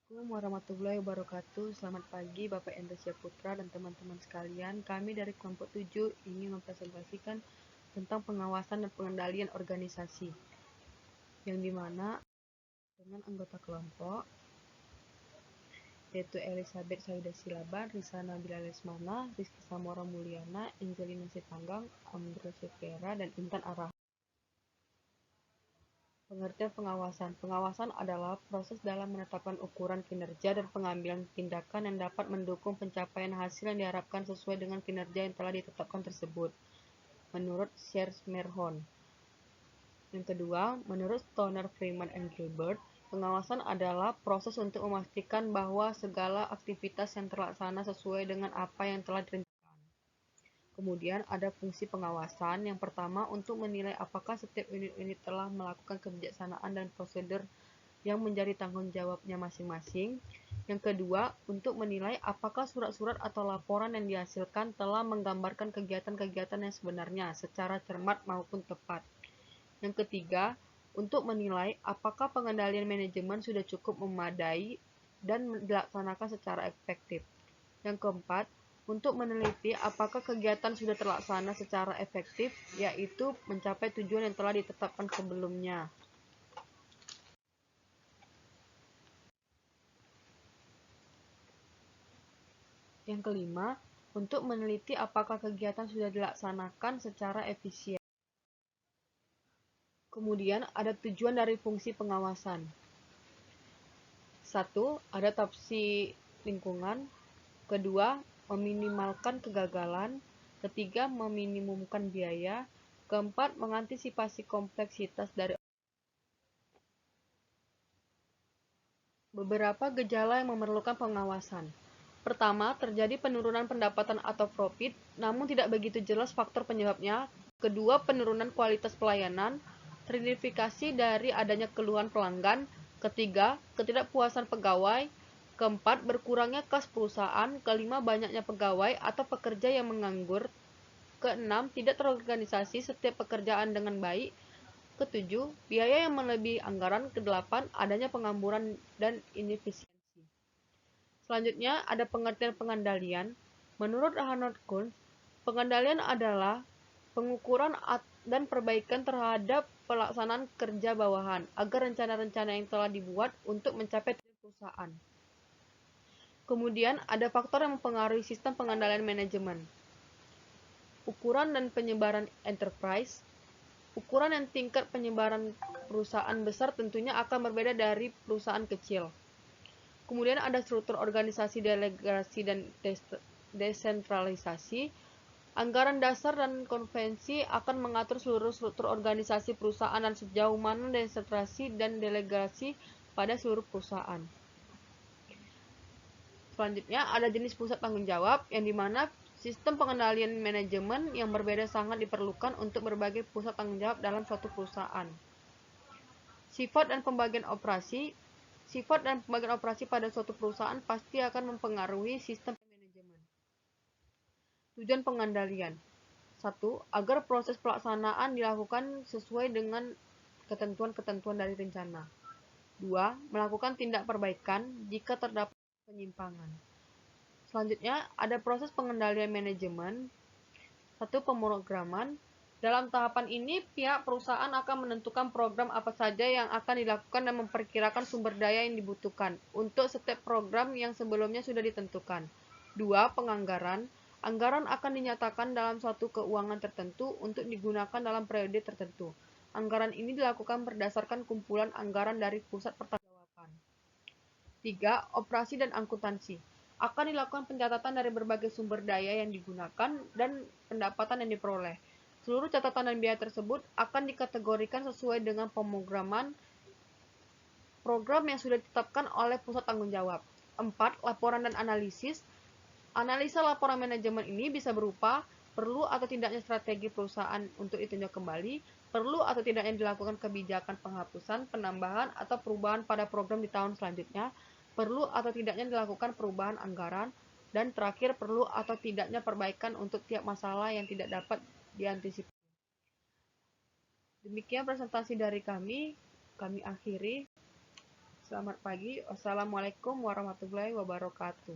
Assalamualaikum warahmatullahi wabarakatuh. Selamat pagi Bapak Endresya Putra dan teman-teman sekalian. Kami dari kelompok 7 ingin mempresentasikan tentang pengawasan dan pengendalian organisasi, yang dimana dengan anggota kelompok yaitu Elizabeth Saida Silaban, Risa Nabila Lesmana, Rizky Samora Mulyana, Angelina Sitanggang, Ambrose Vera, dan Intan Arah. Pengertian pengawasan. Pengawasan adalah proses dalam menetapkan ukuran kinerja dan pengambilan tindakan yang dapat mendukung pencapaian hasil yang diharapkan sesuai dengan kinerja yang telah ditetapkan tersebut, menurut Shears-Merhon. Yang kedua, menurut Stoner, Freeman, and Gilbert, pengawasan adalah proses untuk memastikan bahwa segala aktivitas yang terlaksana sesuai dengan apa yang telah direncanakan. Kemudian ada fungsi pengawasan. Yang pertama, untuk menilai apakah setiap unit-unit telah melakukan kebijaksanaan dan prosedur yang menjadi tanggung jawabnya masing-masing. Yang kedua, untuk menilai apakah surat-surat atau laporan yang dihasilkan telah menggambarkan kegiatan-kegiatan yang sebenarnya secara cermat maupun tepat. Yang ketiga, untuk menilai apakah pengendalian manajemen sudah cukup memadai dan dilaksanakan secara efektif. Yang keempat, untuk meneliti apakah kegiatan sudah terlaksana secara efektif, yaitu mencapai tujuan yang telah ditetapkan sebelumnya. Yang kelima, untuk meneliti apakah kegiatan sudah dilaksanakan secara efisien. Kemudian ada tujuan dari fungsi pengawasan. 1. Adaptasi lingkungan. Kedua, meminimalkan kegagalan. Ketiga, meminimumkan biaya. Keempat, mengantisipasi kompleksitas dari beberapa gejala yang memerlukan pengawasan. Pertama, terjadi penurunan pendapatan atau profit, namun tidak begitu jelas faktor penyebabnya. Kedua, penurunan kualitas pelayanan, teridentifikasi dari adanya keluhan pelanggan. Ketiga, ketidakpuasan pegawai. Keempat, berkurangnya kas perusahaan. Kelima, banyaknya pegawai atau pekerja yang menganggur. Keenam, tidak terorganisasi setiap pekerjaan dengan baik. Ketujuh, biaya yang melebihi anggaran. Kedelapan, adanya pengamburan dan inefisiensi. Selanjutnya, ada pengertian pengendalian. Menurut Arnold Kuhn, pengendalian adalah pengukuran dan perbaikan terhadap pelaksanaan kerja bawahan agar rencana-rencana yang telah dibuat untuk mencapai tujuan perusahaan. Kemudian, ada faktor yang mempengaruhi sistem pengendalian manajemen. Ukuran dan penyebaran enterprise. Ukuran dan tingkat penyebaran perusahaan besar tentunya akan berbeda dari perusahaan kecil. Kemudian ada struktur organisasi, delegasi, dan desentralisasi. Anggaran dasar dan konvensi akan mengatur seluruh struktur organisasi perusahaan dan sejauh mana desentralisasi dan delegasi pada seluruh perusahaan. Selanjutnya ada jenis pusat tanggung jawab, yang dimana sistem pengendalian manajemen yang berbeda sangat diperlukan untuk berbagai pusat tanggung jawab dalam suatu perusahaan. Sifat dan pembagian operasi. Sifat dan pembagian operasi pada suatu perusahaan pasti akan mempengaruhi sistem manajemen. Tujuan pengendalian. 1. Agar proses pelaksanaan dilakukan sesuai dengan ketentuan-ketentuan dari rencana. 2. Melakukan tindak perbaikan jika terdapat penyimpangan. Selanjutnya, ada proses pengendalian manajemen. 1. Pemrograman. Dalam tahapan ini, pihak perusahaan akan menentukan program apa saja yang akan dilakukan dan memperkirakan sumber daya yang dibutuhkan untuk setiap program yang sebelumnya sudah ditentukan. 2. Penganggaran. Anggaran akan dinyatakan dalam suatu keuangan tertentu untuk digunakan dalam periode tertentu. Anggaran ini dilakukan berdasarkan kumpulan anggaran dari pusat pertanggungjawaban. 3. Operasi dan akuntansi. Akan dilakukan pencatatan dari berbagai sumber daya yang digunakan dan pendapatan yang diperoleh. Seluruh catatan dan biaya tersebut akan dikategorikan sesuai dengan pemrograman program yang sudah ditetapkan oleh pusat tanggung jawab. 4. Laporan dan analisis. Analisa laporan manajemen ini bisa berupa perlu atau tidaknya strategi perusahaan untuk ditinjau kembali, perlu atau tidaknya dilakukan kebijakan penghapusan, penambahan, atau perubahan pada program di tahun selanjutnya, perlu atau tidaknya dilakukan perubahan anggaran, dan terakhir perlu atau tidaknya perbaikan untuk tiap masalah yang tidak dapat diantisipasi. Demikian presentasi dari kami akhiri. Selamat pagi. Wassalamualaikum warahmatullahi wabarakatuh.